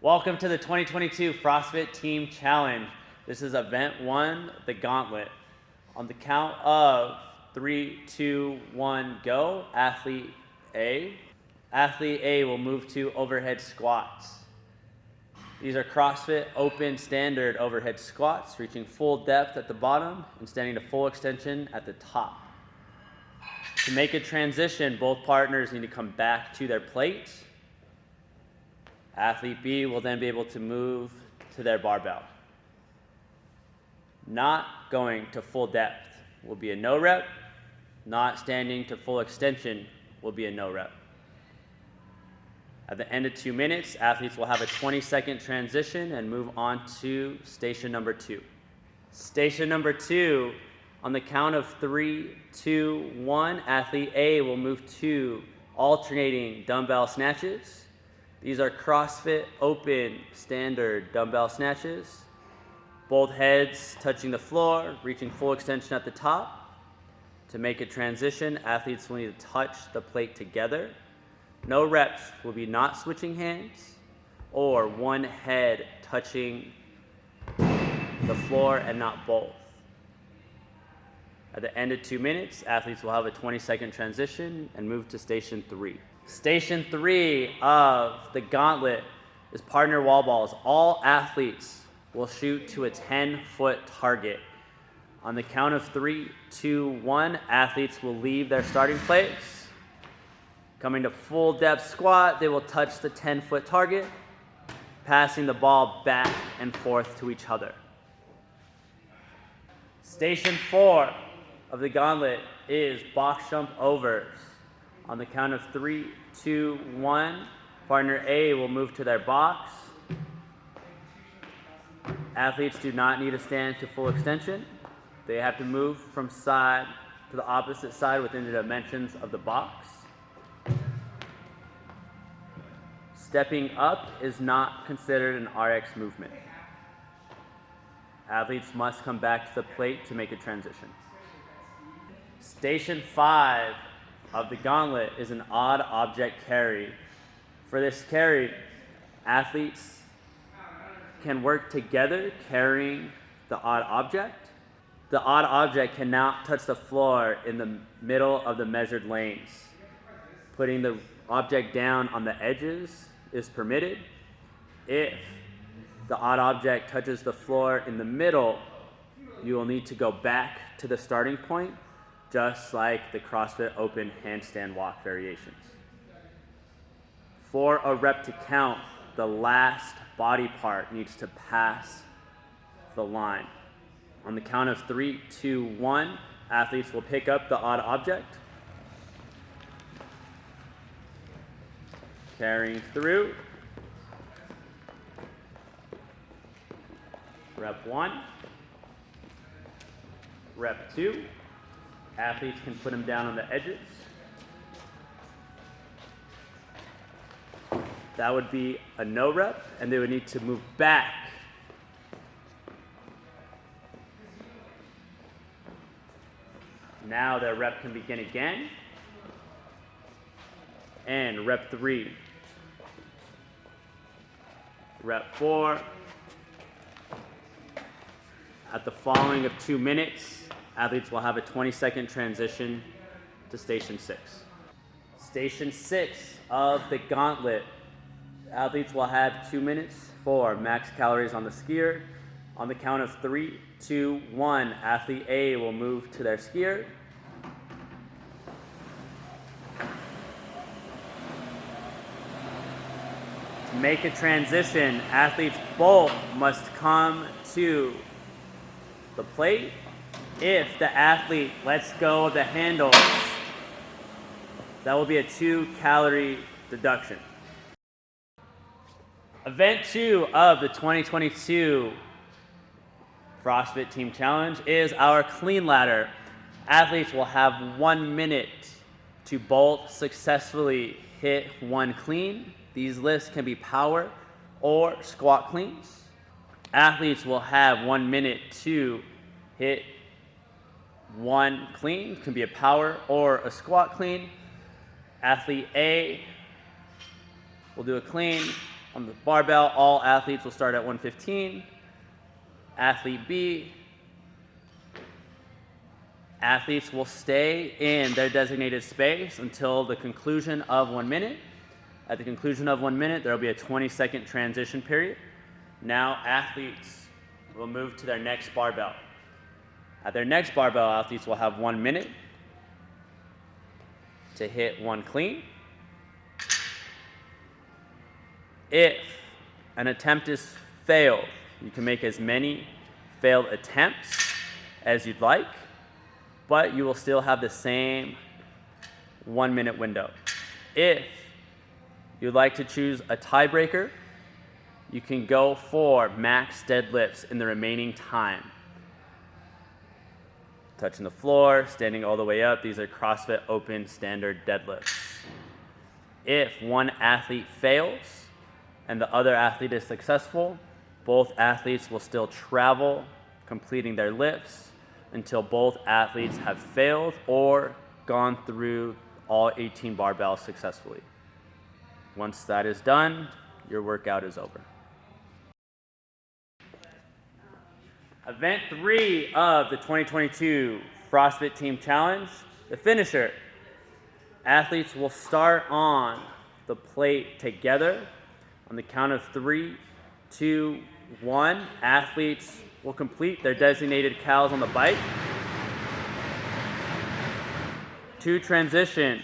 Welcome to the 2022 FrostFit Team Challenge. This is event 1, the gauntlet. On the count of 3, 2, 1, go, athlete A. Athlete A will move to overhead squats. These are CrossFit open standard overhead squats, reaching full depth at the bottom and standing to full extension at the top. To make a transition, both partners need to come back to their plates. Athlete B will then be able to move to their barbell. Not going to full depth will be a no rep. Not standing to full extension will be a no rep. At the end of 2 minutes, athletes will have a 20-second transition and move on to station number 2. Station number 2, on the count of 3, 2, 1, athlete A will move to alternating dumbbell snatches. These are CrossFit open standard dumbbell snatches. Both heads touching the floor, reaching full extension at the top. To make a transition, athletes will need to touch the plate together. No reps will be not switching hands or one head touching the floor and not both. At the end of 2 minutes, athletes will have a 20-second transition and move to station 3. Station 3 of the gauntlet is partner wall balls. All athletes will shoot to a 10-foot target. On the count of 3, 2, 1, athletes will leave their starting place. Coming to full depth squat, they will touch the 10-foot target, passing the ball back and forth to each other. Station 4 of the gauntlet is box jump overs. On the count of 3, 2, 1, partner A will move to their box. Athletes do not need to stand to full extension. They have to move from side to the opposite side within the dimensions of the box. Stepping up is not considered an RX movement. Athletes must come back to the plate to make a transition. Station 5 of the gauntlet is an odd object carry. For this carry, athletes can work together carrying the odd object. The odd object cannot touch the floor in the middle of the measured lanes. Putting the object down on the edges is permitted. If the odd object touches the floor in the middle, you will need to go back to the starting point, just like the CrossFit open handstand walk variations. For a rep to count, the last body part needs to pass the line. On the count of 3, 2, 1, athletes will pick up the odd object, carrying through. Rep 1, rep 2, athletes can put them down on the edges. That would be a no rep, and they would need to move back. Now their rep can begin again. And rep 3, rep 4. At the following of 2 minutes, athletes will have a 20-second transition to station 6. Station 6 of the gauntlet, athletes will have 2 minutes for max calories on the skier. On the count of 3, 2, 1, athlete A will move to their skier. To make a transition, athletes both must come to the plate. If the athlete lets go of the handles, that will be a 2-calorie deduction. Event 2 of the 2022 FrostFit Team Challenge is our clean ladder. Athletes will have 1 minute to both successfully hit one clean. These lifts can be power or squat cleans. Athletes will have 1 minute to hit one clean. It can be a power or a squat clean. Athlete A will do a clean. On the barbell, all athletes will start at 115. Athlete B. Athletes will stay in their designated space until the conclusion of 1 minute. At the conclusion of 1 minute, there will be a 20-second transition period. Now athletes will move to their next barbell. At their next barbell, athletes will have 1 minute to hit 1 clean. If an attempt is failed, you can make as many failed attempts as you'd like, but you will still have the same 1 minute window. If you'd like to choose a tiebreaker, you can go for max deadlifts in the remaining time. Touching the floor, standing all the way up, these are CrossFit Open standard deadlifts. If one athlete fails and the other athlete is successful, both athletes will still travel, completing their lifts until both athletes have failed or gone through all 18 barbells successfully. Once that is done, your workout is over. Event 3 of the 2022 FrostFit Team Challenge, the finisher. Athletes will start on the plate together. On the count of 3, 2, 1, athletes will complete their designated cals on the bike. To transition,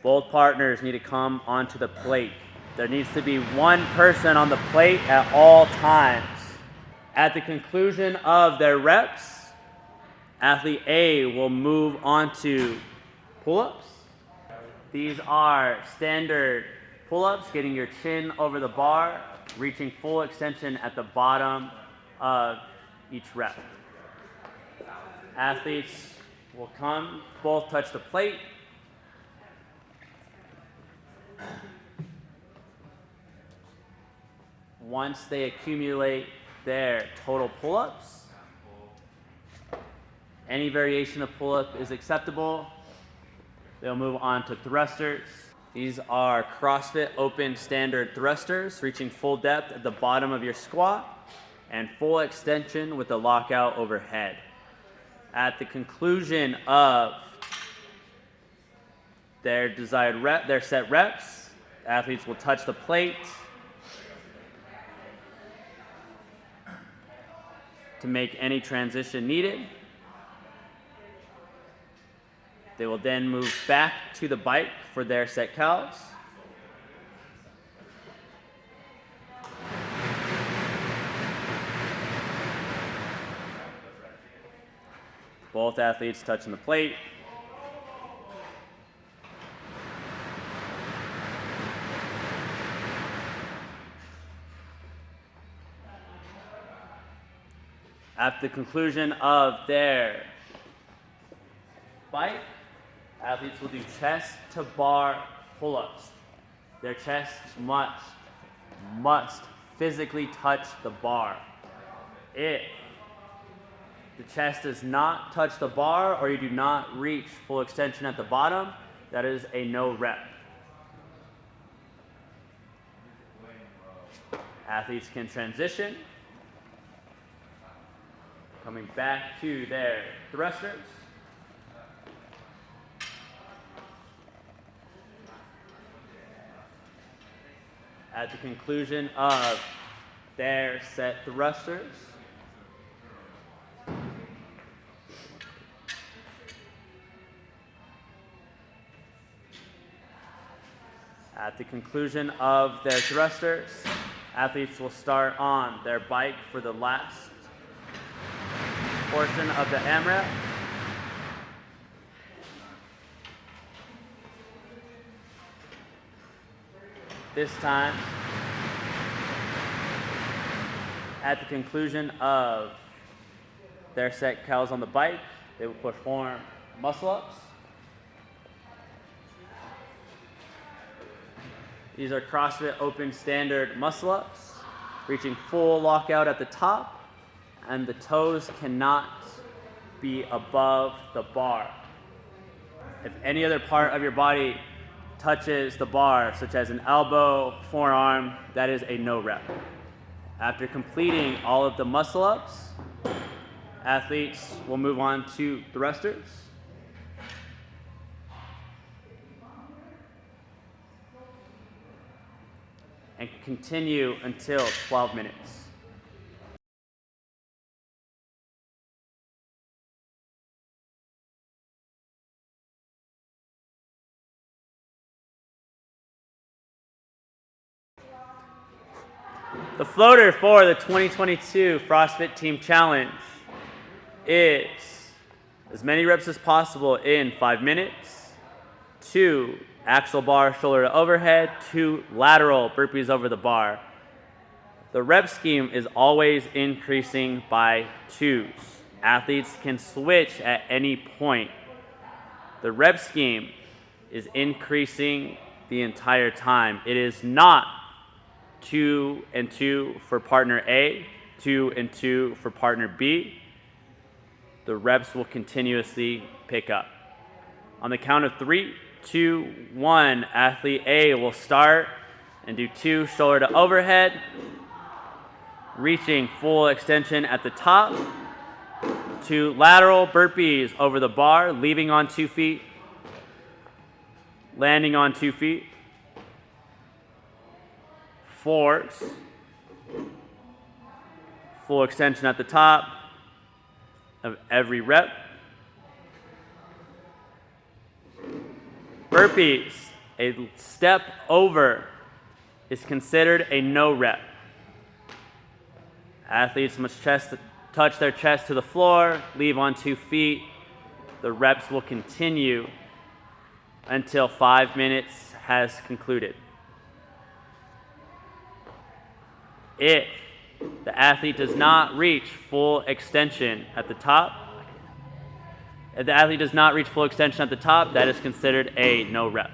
both partners need to come onto the plate. There needs to be one person on the plate at all times. At the conclusion of their reps, athlete A will move on to pull-ups. These are standard pull-ups, getting your chin over the bar, reaching full extension at the bottom of each rep. Athletes will come, both touch the plate. Once they accumulate their total pull-ups, any variation of pull-up is acceptable. They'll move on to thrusters. These are CrossFit Open standard thrusters, reaching full depth at the bottom of your squat and full extension with the lockout overhead. At the conclusion of their desired rep, their set reps, athletes will touch the plate to make any transition needed. They will then move back to the bike for their set cals. Both athletes touching the plate. At the conclusion of their bike, athletes will do chest to bar pull-ups. Their chest must physically touch the bar. If the chest does not touch the bar or you do not reach full extension at the bottom, that is a no rep. Athletes can transition, coming back to their thrusters. At the conclusion of their set thrusters, athletes will start on their bike for the last portion of the AMRAP. This time, at the conclusion of their set cals on the bike, they will perform muscle-ups. These are CrossFit Open standard muscle-ups, reaching full lockout at the top, and the toes cannot be above the bar. If any other part of your body touches the bar, such as an elbow, forearm, that is a no rep. After completing all of the muscle ups, athletes will move on to thrusters. And continue until 12 minutes. The floater for the 2022 FrostFit Team Challenge is as many reps as possible in 5 minutes, 2 axle bar shoulder to overhead, 2 lateral burpees over the bar. The rep scheme is always increasing by 2s. Athletes can switch at any point. The rep scheme is increasing the entire time. It is not 2 and 2 for partner A, 2 and 2 for partner B. The reps will continuously pick up. On the count of 3, 2, 1, athlete A will start and do 2 shoulder to overhead, reaching full extension at the top, 2 lateral burpees over the bar, leaving on 2 feet, landing on 2 feet, 4s, full extension at the top of every rep. Burpees, a step over, is considered a no rep. Athletes must touch their chest to the floor, leave on 2 feet. The reps will continue until 5 minutes has concluded. If the athlete does not reach full extension at the top, that is considered a no rep.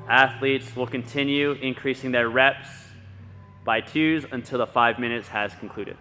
Athletes will continue increasing their reps by 2s until the 5 minutes has concluded.